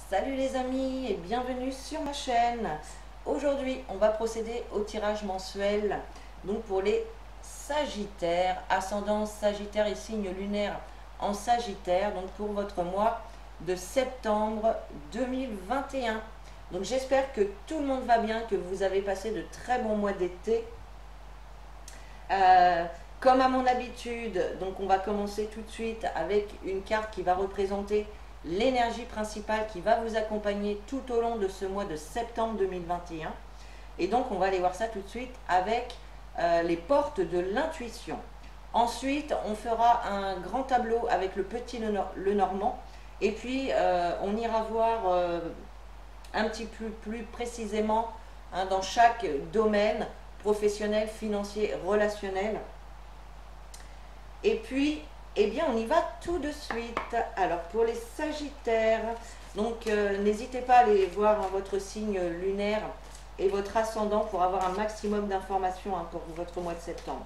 Salut les amis et bienvenue sur ma chaîne. Aujourd'hui, on va procéder au tirage mensuel. Donc pour les Sagittaires, ascendant Sagittaire et signe lunaire en Sagittaire. Donc pour votre mois de septembre 2021. Donc j'espère que tout le monde va bien, que vous avez passé de très bons mois d'été. Comme à mon habitude, donc on va commencer tout de suite avec une carte qui va représenter l'énergie principale qui va vous accompagner tout au long de ce mois de septembre 2021. Et donc on va aller voir ça tout de suite avec les portes de l'intuition. Ensuite, on fera un grand tableau avec le petit Lenormand. Et puis, on ira voir un petit peu plus précisément dans chaque domaine professionnel, financier, relationnel. Et puis, eh bien, on y va tout de suite. Alors, pour les Sagittaires, donc n'hésitez pas à aller voir votre signe lunaire et votre ascendant pour avoir un maximum d'informations pour votre mois de septembre.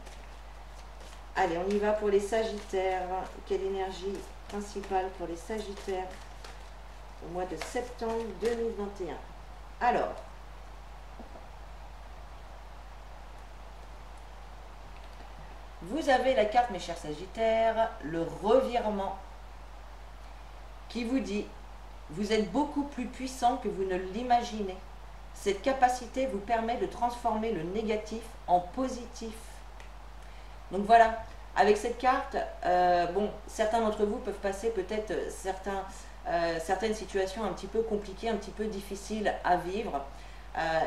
Allez, on y va pour les Sagittaires. Quelle énergie principale pour les Sagittaires au mois de septembre 2021? Alors, vous avez la carte, mes chers Sagittaires, le revirement, qui vous dit « Vous êtes beaucoup plus puissant que vous ne l'imaginez. Cette capacité vous permet de transformer le négatif en positif. » Donc voilà, avec cette carte, bon, certains d'entre vous peuvent passer peut-être certaines situations un petit peu compliquées, un petit peu difficiles à vivre.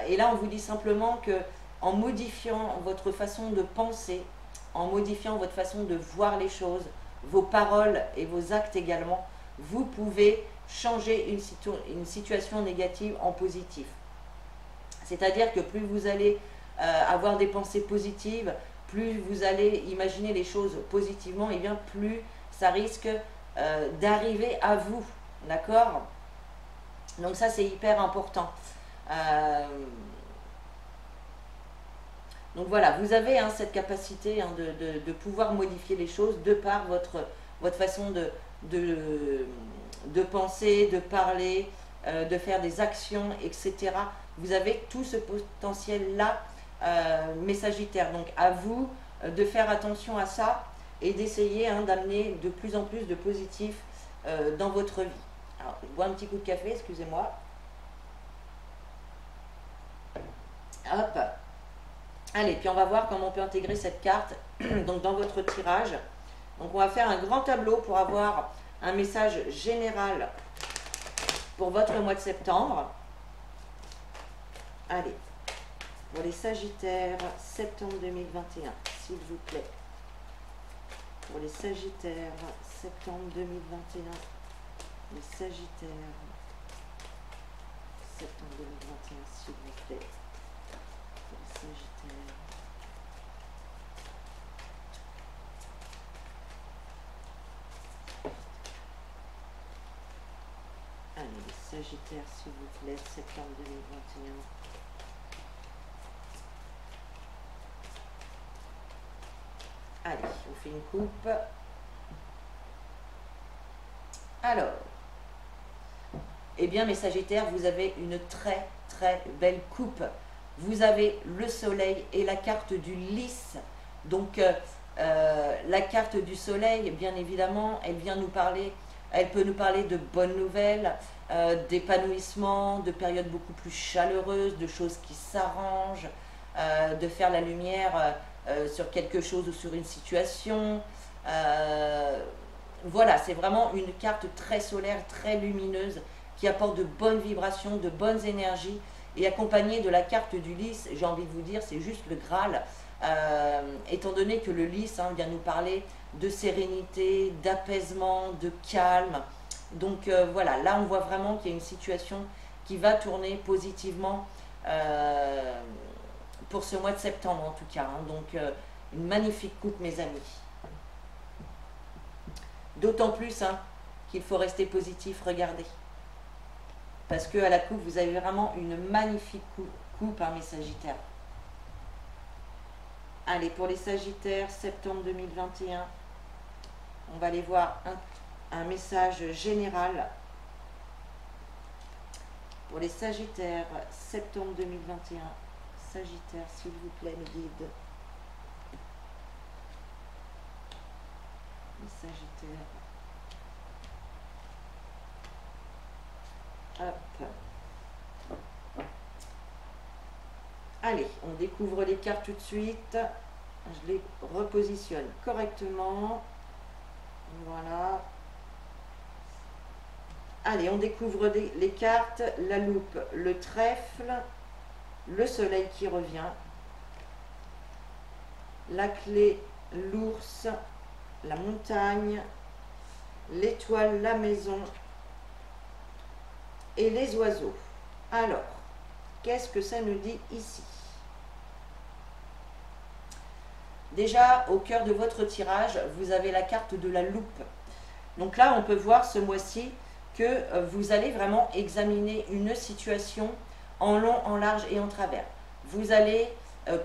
Et là, on vous dit simplement que en modifiant votre façon de penser, en modifiant votre façon de voir les choses, vos paroles et vos actes également, vous pouvez changer une situation négative en positif. C'est-à-dire que plus vous allez avoir des pensées positives, plus vous allez imaginer les choses positivement, et bien plus ça risque d'arriver à vous. D'accord? Donc ça, c'est hyper important. Donc voilà, vous avez cette capacité de pouvoir modifier les choses de par votre façon de penser, de parler, de faire des actions, etc. Vous avez tout ce potentiel-là, mes Sagittaires. Donc à vous de faire attention à ça et d'essayer d'amener de plus en plus de positif dans votre vie. Alors, je bois un petit coup de café, excusez-moi. Hop. Allez, puis on va voir comment on peut intégrer cette carte donc dans votre tirage. Donc on va faire un grand tableau pour avoir un message général pour votre mois de septembre. Allez, pour les Sagittaires, septembre 2021, s'il vous plaît. Pour les Sagittaires, septembre 2021, les Sagittaires, septembre 2021, s'il vous plaît. Sagittaire. Allez, les Sagittaires, s'il vous plaît, septembre 2021. Allez, on fait une coupe. Alors, eh bien, mes Sagittaires, vous avez une très, très belle coupe. Vous avez le soleil et la carte du lys. Donc, la carte du soleil, bien évidemment, elle vient nous parler, elle peut nous parler de bonnes nouvelles, d'épanouissement, de périodes beaucoup plus chaleureuses, de choses qui s'arrangent, de faire la lumière sur quelque chose ou sur une situation. Voilà, c'est vraiment une carte très solaire, très lumineuse, qui apporte de bonnes vibrations, de bonnes énergies. Et accompagné de la carte du lys, j'ai envie de vous dire, c'est juste le Graal, étant donné que le lys vient nous parler de sérénité, d'apaisement, de calme. Donc voilà, là on voit vraiment qu'il y a une situation qui va tourner positivement pour ce mois de septembre en tout cas. Donc une magnifique coupe, mes amis. D'autant plus qu'il faut rester positif, regardez. Parce qu'à la coupe, vous avez vraiment une magnifique coupe, mes Sagittaires. Allez, pour les Sagittaires, septembre 2021, on va aller voir un message général Pour les Sagittaires, septembre 2021. Sagittaire, s'il vous plaît, mes guides. Les Sagittaires. Hop. Allez, on découvre les cartes tout de suite. Je les repositionne correctement. Voilà. Allez, on découvre les cartes, la loupe, le trèfle, le soleil qui revient, la clé, l'ours, la montagne, l'étoile, la maison et les oiseaux. Alors, qu'est-ce que ça nous dit ici? Déjà, au cœur de votre tirage, vous avez la carte de la loupe. Donc là, on peut voir ce mois-ci que vous allez vraiment examiner une situation en long, en large et en travers. Vous allez,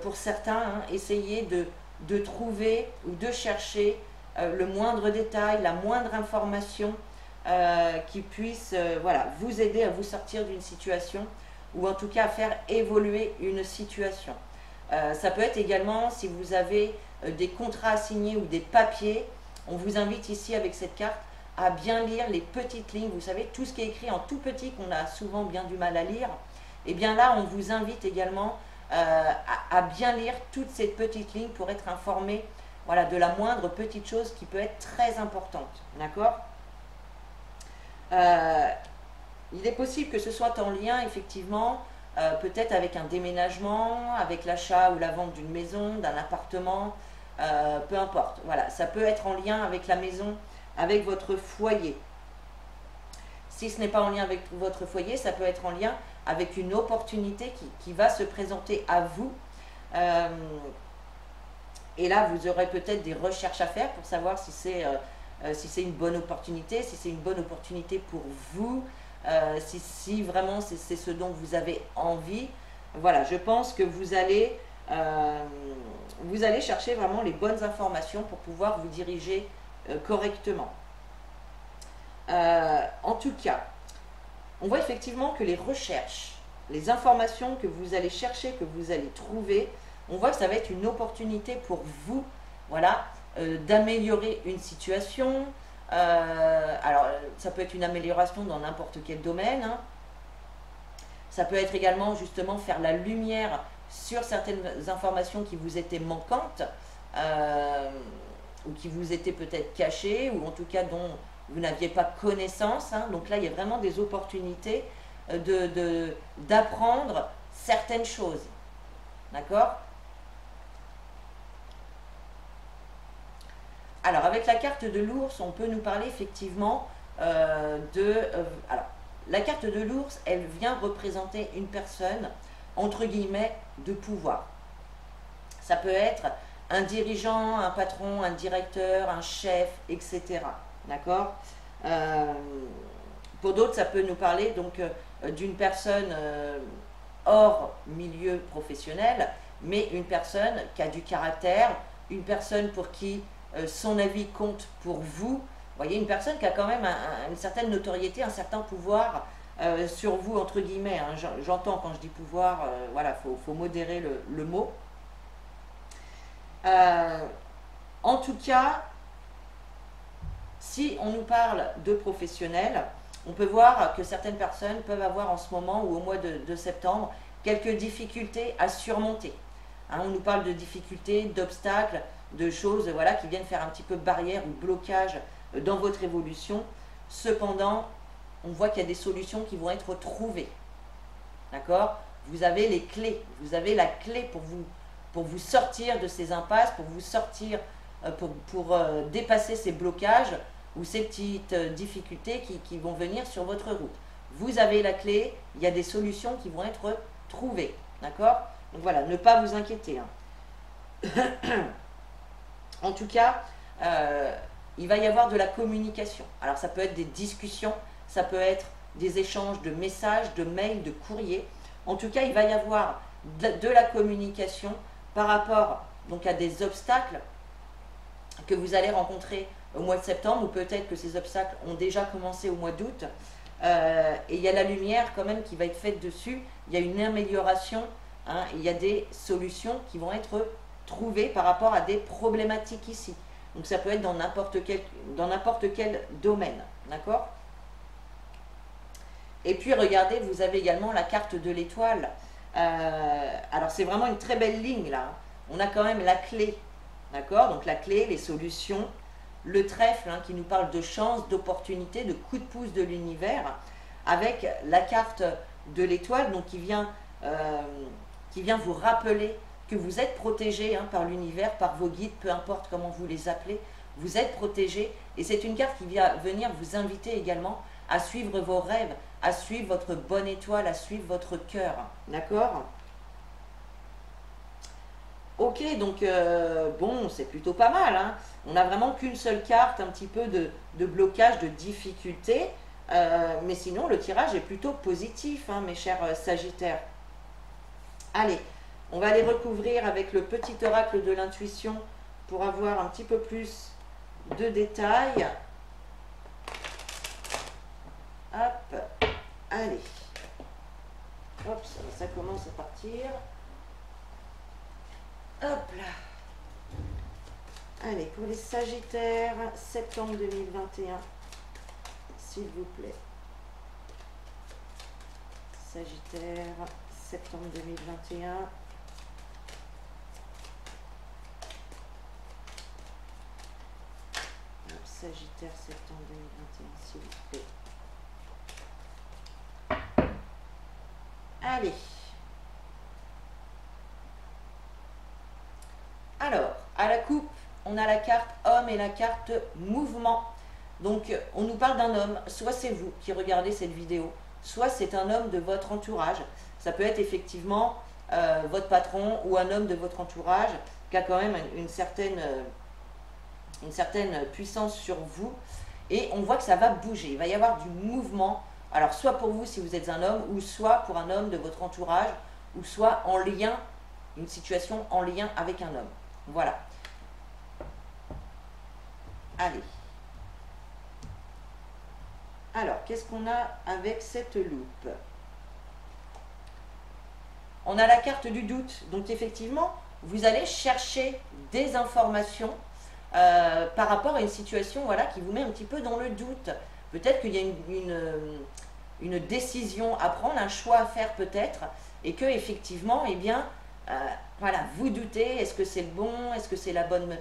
pour certains, essayer de trouver ou de chercher le moindre détail, la moindre information qui puisse voilà, vous aider à vous sortir d'une situation ou en tout cas à faire évoluer une situation. Ça peut être également si vous avez des contrats à signer ou des papiers. On vous invite ici avec cette carte à bien lire les petites lignes, vous savez, tout ce qui est écrit en tout petit qu'on a souvent bien du mal à lire. Et bien là, on vous invite également à bien lire toutes ces petites lignes pour être informé, voilà, de la moindre petite chose qui peut être très importante. D'accord? Il est possible que ce soit en lien, effectivement, peut-être avec un déménagement, avec l'achat ou la vente d'une maison, d'un appartement, peu importe. Voilà, ça peut être en lien avec la maison, avec votre foyer. Si ce n'est pas en lien avec votre foyer, ça peut être en lien avec une opportunité qui va se présenter à vous. Et là, vous aurez peut-être des recherches à faire pour savoir si c'est une bonne opportunité, si c'est une bonne opportunité pour vous, si vraiment c'est ce dont vous avez envie. Voilà, je pense que vous allez chercher vraiment les bonnes informations pour pouvoir vous diriger correctement. En tout cas, on voit effectivement que les recherches, les informations que vous allez chercher, que vous allez trouver, on voit que ça va être une opportunité pour vous, voilà, d'améliorer une situation. Alors, ça peut être une amélioration dans n'importe quel domaine, hein. Ça peut être également justement faire la lumière sur certaines informations qui vous étaient manquantes, ou qui vous étaient peut-être cachées, ou en tout cas dont vous n'aviez pas connaissance, hein. Donc là, il y a vraiment des opportunités d'apprendre certaines choses. D'accord? Alors, avec la carte de l'ours, on peut nous parler effectivement alors, la carte de l'ours, elle vient représenter une personne, entre guillemets, de pouvoir. Ça peut être un dirigeant, un patron, un directeur, un chef, etc. D'accord? Pour d'autres, ça peut nous parler donc d'une personne hors milieu professionnel, mais une personne qui a du caractère, une personne pour qui son avis compte pour vous. Vous voyez, une personne qui a quand même une certaine notoriété, un certain pouvoir sur vous, entre guillemets, hein. J'entends quand je dis pouvoir, voilà, faut modérer le mot. En tout cas, si on nous parle de professionnels, on peut voir que certaines personnes peuvent avoir en ce moment ou au mois de septembre quelques difficultés à surmonter. Hein, on nous parle de difficultés, d'obstacles, de choses, voilà, qui viennent faire un petit peu barrière ou blocage dans votre évolution. Cependant, on voit qu'il y a des solutions qui vont être trouvées. D'accord? Vous avez les clés, vous avez la clé pour vous sortir de ces impasses, pour vous sortir, pour dépasser ces blocages ou ces petites difficultés qui vont venir sur votre route. Vous avez la clé, il y a des solutions qui vont être trouvées. D'accord? Donc voilà, ne pas vous inquiéter, hein. En tout cas, il va y avoir de la communication. Alors ça peut être des discussions, ça peut être des échanges de messages, de mails, de courriers. En tout cas, il va y avoir de la communication par rapport donc à des obstacles que vous allez rencontrer au mois de septembre, ou peut-être que ces obstacles ont déjà commencé au mois d'août. et il y a la lumière quand même qui va être faite dessus. Il y a une amélioration, hein, il y a des solutions qui vont être trouvées par rapport à des problématiques ici. Donc ça peut être dans n'importe quel domaine, d'accord? Et puis regardez, vous avez également la carte de l'étoile. Alors c'est vraiment une très belle ligne là. On a quand même la clé, d'accord? Donc la clé, les solutions, le trèfle hein, qui nous parle de chance, d'opportunité, de coup de pouce de l'univers, avec la carte de l'étoile, donc qui vient vous rappeler que vous êtes protégé hein, par l'univers, par vos guides, peu importe comment vous les appelez, vous êtes protégé. Et c'est une carte qui vient venir vous inviter également à suivre vos rêves, à suivre votre bonne étoile, à suivre votre cœur. D'accord? Ok, donc bon, c'est plutôt pas mal. Hein. On n'a vraiment qu'une seule carte, un petit peu de blocage, de difficulté. Mais sinon, le tirage est plutôt positif, hein, mes chers Sagittaires. Allez, on va aller recouvrir avec le petit oracle de l'intuition pour avoir un petit peu plus de détails. Hop, allez. Hop, ça commence à partir. Hop là. Allez, pour les Sagittaires, septembre 2021, s'il vous plaît. Sagittaire, septembre 2021. Sagittaire, septembre 2021, s'il vous plaît. Allez. Alors, à la coupe, on a la carte homme et la carte mouvement. Donc, on nous parle d'un homme, soit c'est vous qui regardez cette vidéo, soit c'est un homme de votre entourage. Ça peut être effectivement votre patron ou un homme de votre entourage qui a quand même une certaine puissance sur vous. Et on voit que ça va bouger, il va y avoir du mouvement. Alors, soit pour vous si vous êtes un homme, ou soit pour un homme de votre entourage, ou soit en lien, une situation en lien avec un homme. Voilà. Allez. Alors, qu'est-ce qu'on a avec cette loupe? On a la carte du doute. Donc, effectivement, vous allez chercher des informations par rapport à une situation voilà, qui vous met un petit peu dans le doute. Peut-être qu'il y a une décision à prendre, un choix à faire peut-être, et que effectivement, eh bien, voilà, vous doutez, est-ce que c'est le bon, est-ce que c'est la bonne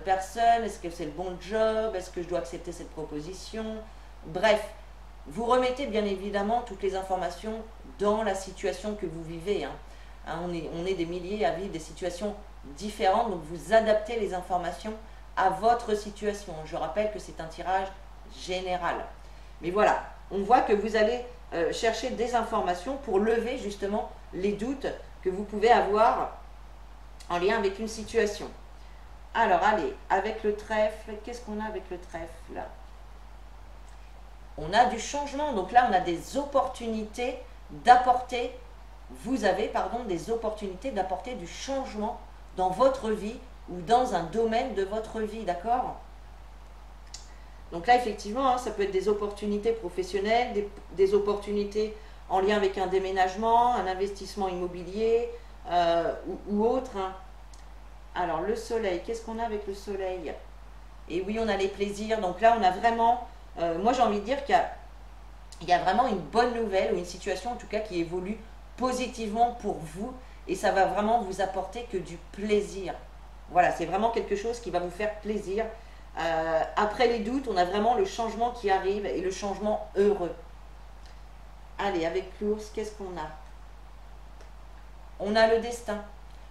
personne, est-ce que c'est le bon job, est-ce que je dois accepter cette proposition? Bref, vous remettez bien évidemment toutes les informations dans la situation que vous vivez. Hein. On est des milliers à vivre des situations différentes, donc vous adaptez les informations à votre situation. Je rappelle que c'est un tirage général. Mais voilà, on voit que vous allez chercher des informations pour lever justement les doutes que vous pouvez avoir en lien avec une situation. Alors, allez, avec le trèfle, qu'est-ce qu'on a avec le trèfle là? On a du changement, donc là on a des opportunités d'apporter, vous avez, pardon, des opportunités d'apporter du changement dans votre vie ou dans un domaine de votre vie, d'accord? Donc là, effectivement, hein, ça peut être des opportunités professionnelles, des opportunités en lien avec un déménagement, un investissement immobilier ou autre. Hein. Alors, le soleil, qu'est-ce qu'on a avec le soleil? Et oui, on a les plaisirs. Donc là, on a vraiment, moi j'ai envie de dire qu'il y a vraiment une bonne nouvelle ou une situation en tout cas qui évolue positivement pour vous et ça va vraiment vous apporter que du plaisir. Voilà, c'est vraiment quelque chose qui va vous faire plaisir. Après les doutes, on a vraiment le changement qui arrive et le changement heureux. Allez, avec l'ours, qu'est-ce qu'on a? On a le destin.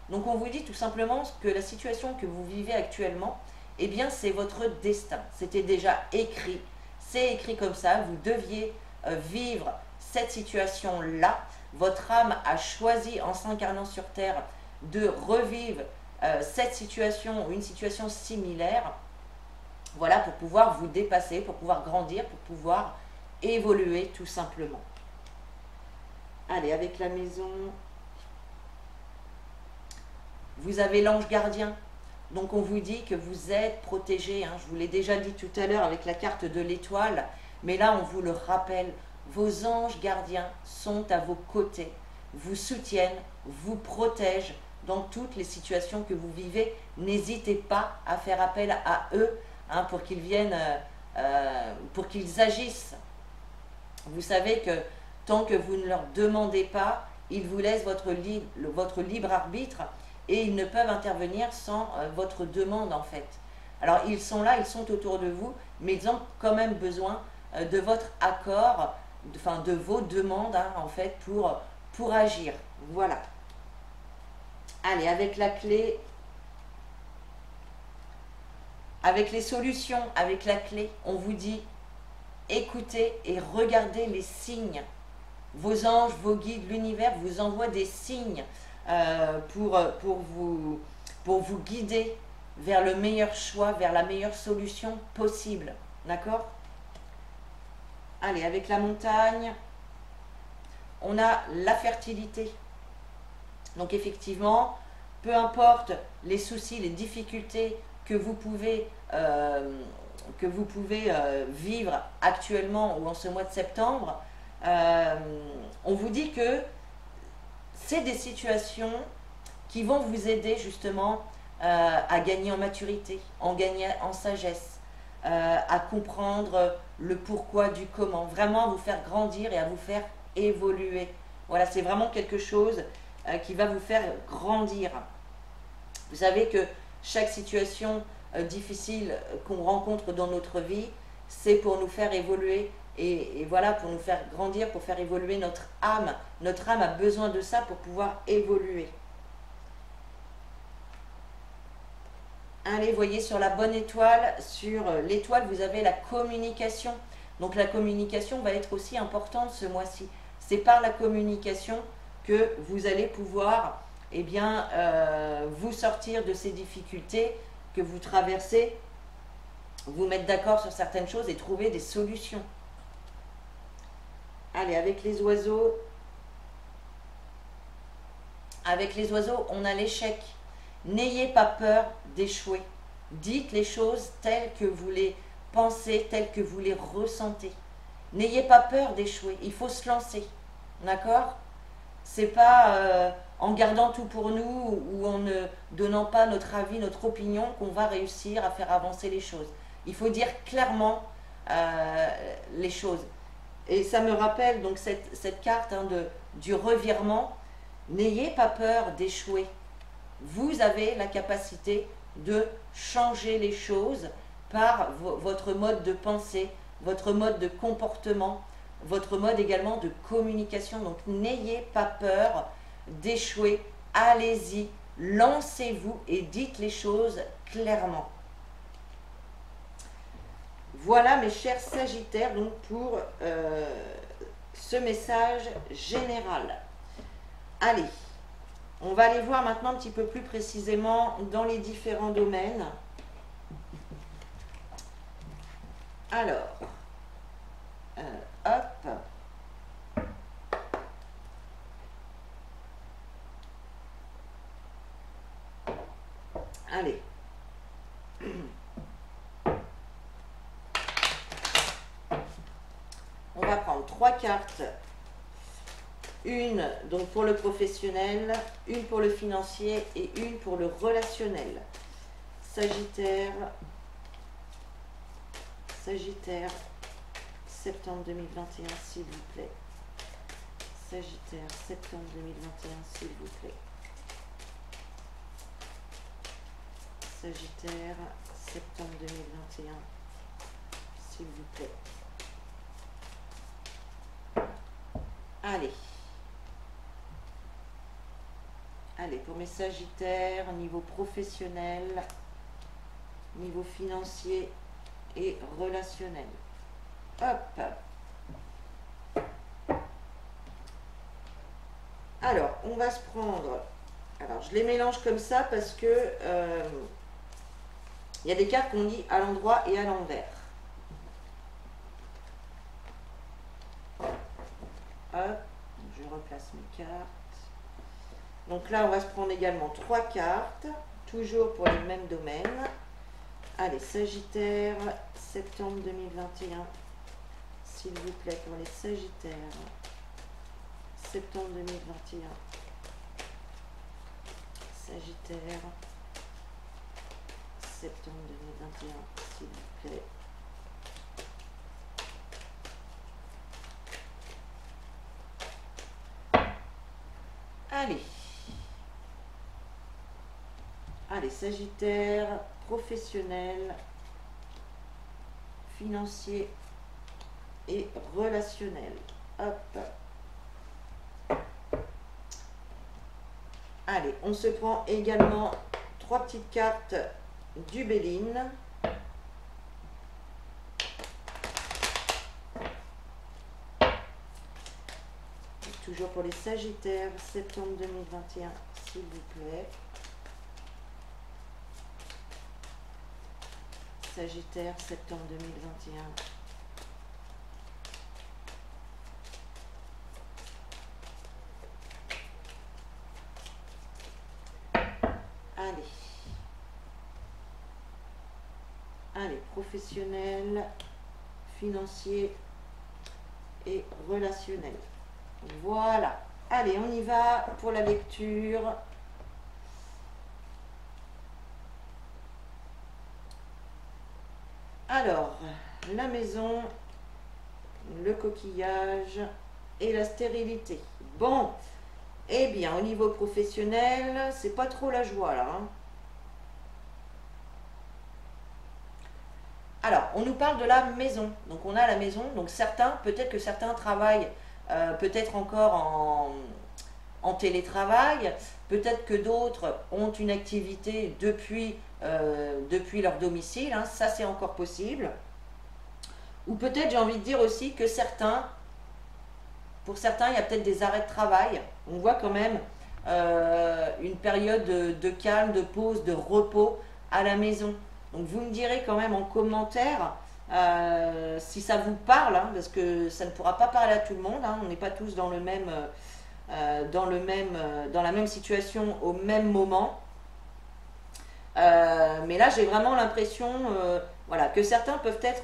Donc on vous dit tout simplement que la situation que vous vivez actuellement, eh bien c'est votre destin. C'était déjà écrit. C'est écrit comme ça. Vous deviez vivre cette situation-là. Votre âme a choisi en s'incarnant sur Terre de revivre cette situation ou une situation similaire. Voilà, pour pouvoir vous dépasser, pour pouvoir grandir, pour pouvoir évoluer tout simplement. Allez, avec la maison, vous avez l'ange gardien. Donc on vous dit que vous êtes protégé. Hein. Je vous l'ai déjà dit tout à l'heure avec la carte de l'étoile. Mais là, on vous le rappelle, vos anges gardiens sont à vos côtés, vous soutiennent, vous protègent dans toutes les situations que vous vivez. N'hésitez pas à faire appel à eux hein, pour qu'ils viennent, pour qu'ils agissent. Vous savez que tant que vous ne leur demandez pas, ils vous laissent votre libre arbitre et ils ne peuvent intervenir sans votre demande en fait. Alors ils sont là, ils sont autour de vous, mais ils ont quand même besoin de votre accord, de vos demandes hein, en fait pour agir. Voilà. Allez, avec la clé, avec les solutions, avec la clé, on vous dit écoutez et regardez les signes. Vos anges, vos guides, l'univers vous envoient des signes pour vous guider vers le meilleur choix, vers la meilleure solution possible. D'accord? Allez, avec la montagne, on a la fertilité. Donc effectivement, peu importe les soucis, les difficultés que vous pouvez vivre actuellement ou en ce mois de septembre, on vous dit que c'est des situations qui vont vous aider justement à gagner en maturité, en gagner en sagesse, à comprendre le pourquoi du comment, vraiment à vous faire grandir et à vous faire évoluer. Voilà, c'est vraiment quelque chose qui va vous faire grandir. Vous savez que chaque situation difficile qu'on rencontre dans notre vie, c'est pour nous faire évoluer et voilà, pour nous faire grandir, pour faire évoluer notre âme. Notre âme a besoin de ça pour pouvoir évoluer. Allez, voyez sur la bonne étoile, sur l'étoile, vous avez la communication. Donc la communication va être aussi importante ce mois-ci. C'est par la communication que vous allez pouvoir eh bien, vous sortir de ces difficultés que vous traversez, vous mettre d'accord sur certaines choses et trouver des solutions. Allez, avec les oiseaux, on a l'échec. N'ayez pas peur d'échouer. Dites les choses telles que vous les pensez, telles que vous les ressentez. N'ayez pas peur d'échouer. Il faut se lancer. D'accord? C'est pas en gardant tout pour nous ou en ne donnant pas notre avis, notre opinion qu'on va réussir à faire avancer les choses. Il faut dire clairement les choses. Et ça me rappelle donc cette carte hein, du revirement. N'ayez pas peur d'échouer. Vous avez la capacité de changer les choses par votre mode de pensée, votre mode de comportement, votre mode également de communication. Donc n'ayez pas peur d'échouer. Allez-y, lancez-vous et dites les choses clairement. Voilà mes chers Sagittaires donc pour ce message général. Allez, on va aller voir maintenant un petit peu plus précisément dans les différents domaines. Alors, hop. Allez. On va prendre 3 cartes. Une donc pour le professionnel, une pour le financier et une pour le relationnel. Sagittaire, septembre 2021, s'il vous plaît. Sagittaire, septembre 2021, s'il vous plaît. Sagittaire, septembre 2021, s'il vous plaît. Allez. Allez, pour mes Sagittaires, niveau professionnel, niveau financier et relationnel. Hop. Alors, on va se prendre... Alors, je les mélange comme ça parce que il y a des cartes qu'on lit à l'endroit et à l'envers. Hop, je replace mes cartes. Donc là, on va se prendre également 3 cartes, toujours pour les mêmes domaines. Allez, Sagittaire, septembre 2021, s'il vous plaît, pour les Sagittaires. Septembre 2021. Sagittaire. Septembre 2021, s'il vous plaît. Allez. Allez, Sagittaire, professionnel, financier et relationnel. Hop. Allez, on se prend également 3 petites cartes du Béline. Toujours pour les Sagittaires, septembre 2021, s'il vous plaît. Sagittaire, septembre 2021. Allez. Allez, professionnel, financier et relationnel. Voilà. Allez, on y va pour la lecture. Alors, la maison, le coquillage et la stérilité. Bon, eh bien, au niveau professionnel, c'est pas trop la joie là. Hein. Alors, on nous parle de la maison. Donc, on a la maison. Donc, certains, peut-être que certains travaillent peut-être encore en télétravail. Peut-être que d'autres ont une activité depuis leur domicile. Hein. Ça, c'est encore possible. Ou peut-être, j'ai envie de dire aussi que pour certains, il y a peut-être des arrêts de travail. On voit quand même une période de calme, de pause, de repos à la maison. Donc vous me direz quand même en commentaire si ça vous parle, hein, parce que ça ne pourra pas parler à tout le monde. Hein, on n'est pas tous dans dans la même situation au même moment. Mais là, j'ai vraiment l'impression, voilà, que certains peuvent être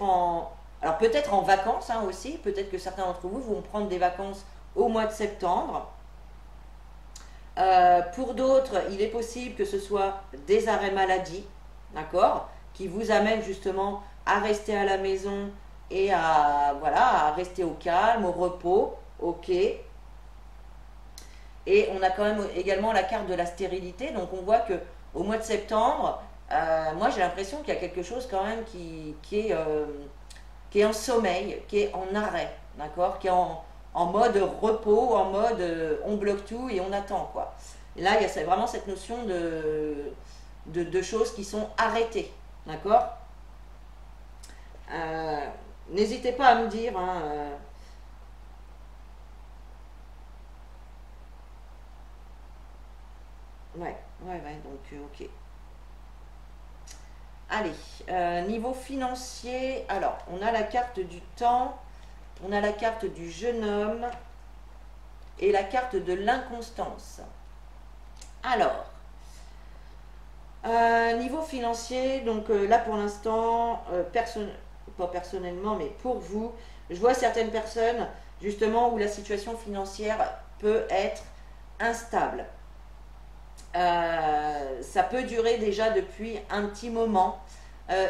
alors peut-être en vacances hein, aussi. Peut-être que certains d'entre vous vont prendre des vacances au mois de septembre. Pour d'autres, il est possible que ce soit des arrêts maladie, d'accord, qui vous amènent justement à rester à la maison et à rester au calme, au repos, ok. Et on a quand même également la carte de la stérilité, donc on voit que au mois de septembre, moi j'ai l'impression qu'il y a quelque chose quand même qui est en sommeil, qui est en arrêt, d'accord, qui est en mode repos, en mode on bloque tout et on attend quoi. Et là, il y a vraiment cette notion de choses qui sont arrêtées, d'accord. N'hésitez pas à me dire, hein, ouais, donc ok. Allez, niveau financier, alors, on a la carte du temps, on a la carte du jeune homme et la carte de l'inconstance. Alors, niveau financier, donc là pour l'instant, pas personnellement, mais pour vous, je vois certaines personnes justement où la situation financière peut être instable. Ça peut durer déjà depuis un petit moment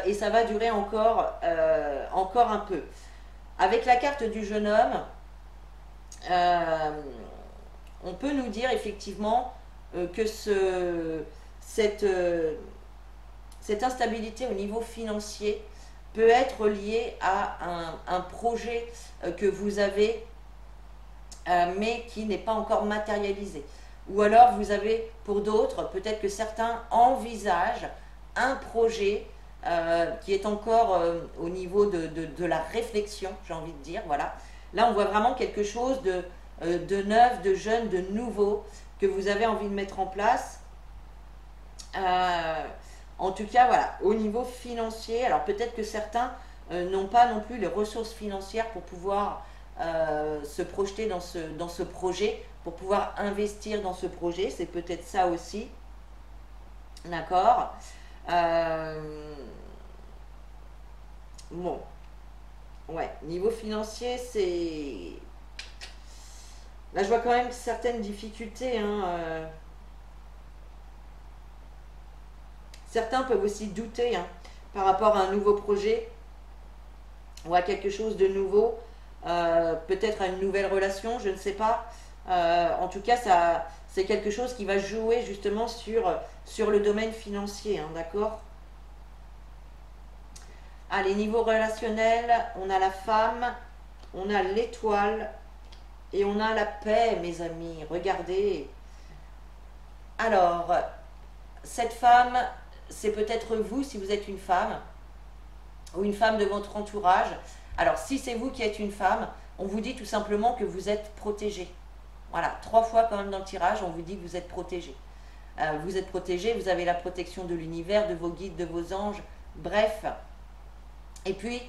et ça va durer encore un peu. Avec la carte du jeune homme, on peut nous dire effectivement que cette instabilité au niveau financier peut être liée à un projet que vous avez mais qui n'est pas encore matérialisé. Ou alors vous avez, pour d'autres, peut-être que certains envisagent un projet qui est encore au niveau de la réflexion, j'ai envie de dire, voilà. Là, on voit vraiment quelque chose de neuf, de jeune, de nouveau, que vous avez envie de mettre en place. En tout cas, voilà, au niveau financier, alors peut-être que certains n'ont pas non plus les ressources financières pour pouvoir se projeter dans ce projet, pour pouvoir investir dans ce projet, c'est peut-être ça aussi, d'accord. Bon, Ouais, niveau financier, c'est... Là, je vois quand même certaines difficultés, hein, certains peuvent aussi douter, hein, par rapport à un nouveau projet ou à quelque chose de nouveau, peut-être à une nouvelle relation, je ne sais pas. En tout cas, ça, c'est quelque chose qui va jouer justement sur le domaine financier, hein, d'accord? Allez, niveau relationnel, on a la femme, on a l'étoile et on a la paix, mes amis. Regardez. Alors, cette femme, c'est peut-être vous si vous êtes une femme ou une femme de votre entourage. Alors, si c'est vous qui êtes une femme, on vous dit tout simplement que vous êtes protégé. Voilà, 3 fois quand même dans le tirage, on vous dit que vous êtes protégé. Vous êtes protégé, vous avez la protection de l'univers, de vos guides, de vos anges, bref. Et puis,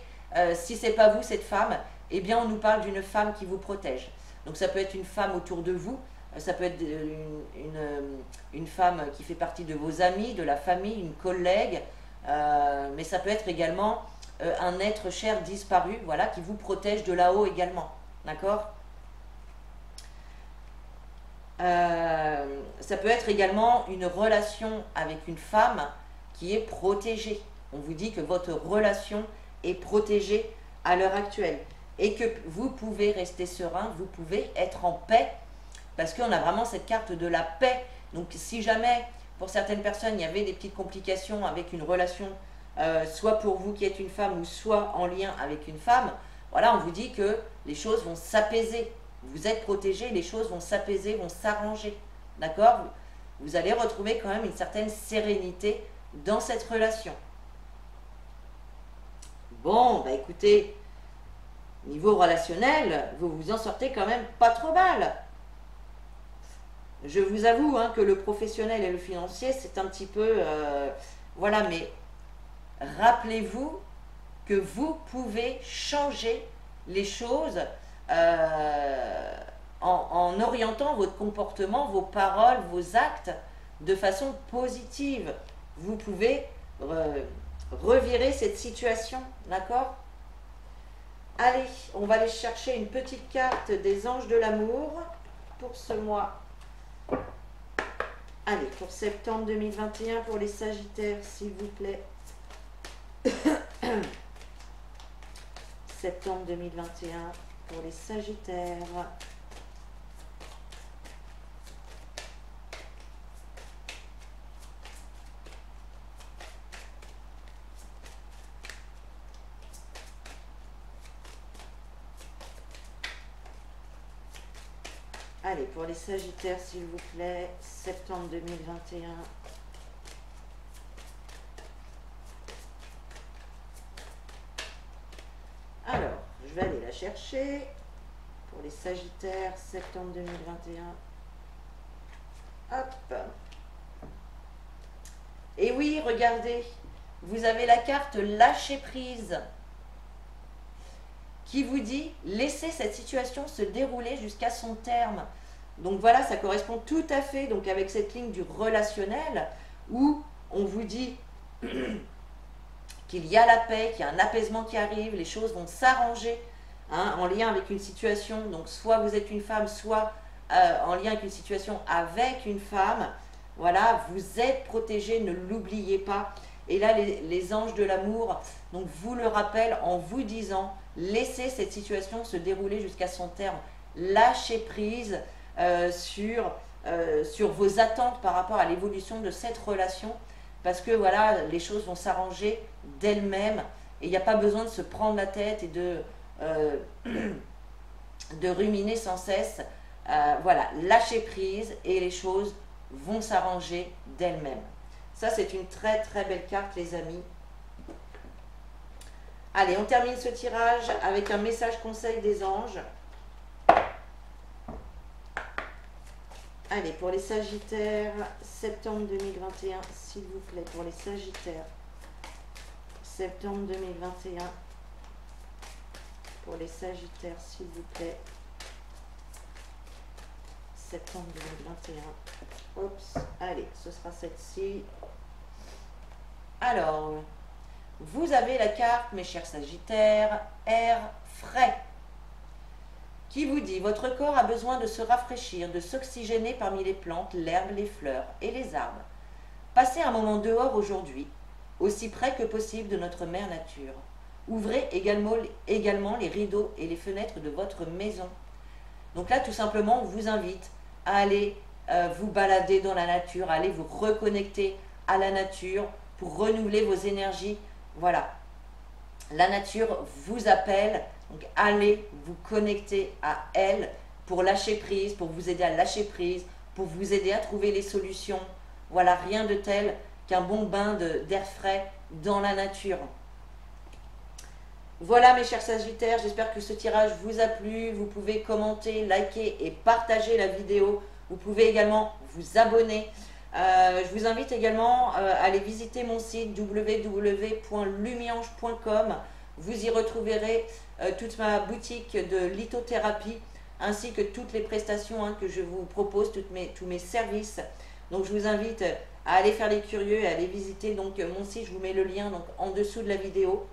si c'est pas vous, cette femme, eh bien, on nous parle d'une femme qui vous protège. Donc, ça peut être une femme autour de vous, ça peut être une femme qui fait partie de vos amis, de la famille, une collègue, mais ça peut être également un être cher disparu, voilà, qui vous protège de là-haut également. D'accord? Ça peut être également une relation avec une femme qui est protégée. On vous dit que votre relation est protégée à l'heure actuelle et que vous pouvez rester serein, vous pouvez être en paix parce qu'on a vraiment cette carte de la paix. Donc si jamais pour certaines personnes il y avait des petites complications avec une relation, soit pour vous qui êtes une femme ou soit en lien avec une femme, voilà, on vous dit que les choses vont s'apaiser. Vous êtes protégé, les choses vont s'apaiser, vont s'arranger. D'accord? Vous allez retrouver quand même une certaine sérénité dans cette relation. Bon, bah écoutez, niveau relationnel, vous vous en sortez quand même pas trop mal. Je vous avoue hein, que le professionnel et le financier, c'est un petit peu... voilà, mais rappelez-vous que vous pouvez changer les choses en orientant votre comportement, vos paroles, vos actes de façon positive. Vous pouvez revirer cette situation, d'accord? Allez, on va aller chercher une petite carte des anges de l'amour pour ce mois. Allez, pour septembre 2021, pour les Sagittaires, s'il vous plaît. Septembre 2021, pour les Sagittaires. Allez, pour les Sagittaires, s'il vous plaît, septembre 2021. Alors, je vais aller la chercher. Pour les Sagittaires, septembre 2021. Hop. Et oui, regardez, vous avez la carte lâcher prise qui vous dit laissez cette situation se dérouler jusqu'à son terme. Donc voilà, ça correspond tout à fait donc avec cette ligne du relationnel où on vous dit qu'il y a la paix, qu'il y a un apaisement qui arrive, les choses vont s'arranger hein, en lien avec une situation. Donc soit vous êtes une femme, soit en lien avec une situation avec une femme. Voilà, vous êtes protégé, ne l'oubliez pas. Et là, les anges de l'amour donc vous le rappellent en vous disant laissez cette situation se dérouler jusqu'à son terme. Lâchez prise sur vos attentes par rapport à l'évolution de cette relation. Parce que voilà, les choses vont s'arranger d'elles-mêmes. Et il n'y a pas besoin de se prendre la tête et de ruminer sans cesse. Voilà, lâchez prise et les choses vont s'arranger d'elles-mêmes. Ça, c'est une très très belle carte, les amis. Allez, on termine ce tirage avec un message conseil des anges. Allez, pour les Sagittaires, septembre 2021, s'il vous plaît, pour les Sagittaires. Septembre 2021. Pour les Sagittaires, s'il vous plaît. Septembre 2021. Oups, allez, ce sera celle-ci. Alors, Vous avez la carte, mes chers Sagittaires, air frais, qui vous dit: votre corps a besoin de se rafraîchir, de s'oxygéner parmi les plantes, l'herbe, les fleurs et les arbres. Passez un moment dehors aujourd'hui, aussi près que possible de notre mère nature. Ouvrez également les rideaux et les fenêtres de votre maison. Donc là, tout simplement, on vous invite à aller vous balader dans la nature, à aller vous reconnecter à la nature pour renouveler vos énergies. Voilà, la nature vous appelle, donc allez vous connecter à elle pour lâcher prise, pour vous aider à lâcher prise, pour vous aider à trouver les solutions. Voilà, rien de tel qu'un bon bain d'air frais dans la nature. Voilà mes chers Sagittaires, j'espère que ce tirage vous a plu. Vous pouvez commenter, liker et partager la vidéo. Vous pouvez également vous abonner. Je vous invite également à aller visiter mon site www.lumiange.com. Vous y retrouverez toute ma boutique de lithothérapie ainsi que toutes les prestations que je vous propose, tous mes services. Donc je vous invite à aller faire les curieux et à aller visiter donc mon site. Je vous mets le lien donc en dessous de la vidéo.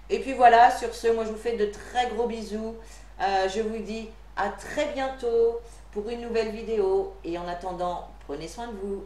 Et puis voilà, sur ce, moi je vous fais de très gros bisous. Je vous dis à très bientôt pour une nouvelle vidéo. Et en attendant, prenez soin de vous.